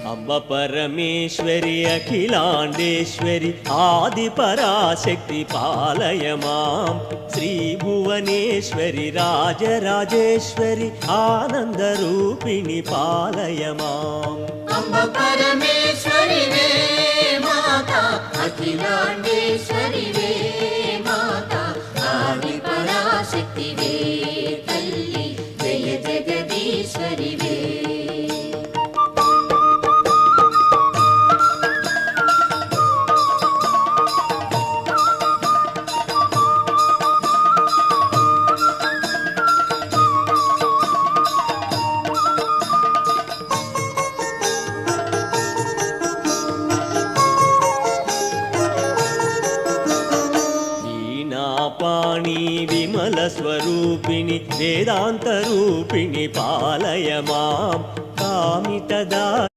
అంబ పరమేశ్వరి అఖిలాండేశ్వరి ఆదిపరాశక్తి పాలయమాం శ్రీ భువనేశ్వరి రాజరాజేశ్వరి ఆనందరూపిణి పాలయమాం అంబ పరమేశ్వరి వే మాతా అఖిలాండేశ్వరి వే మాతా ఆదిపరాశక్తి వే తల్లి జయ జగదీశ్వరి వే పాణి విమల స్వరూపిణి వేదాంత రూపిణి పాలయమాం కామితదా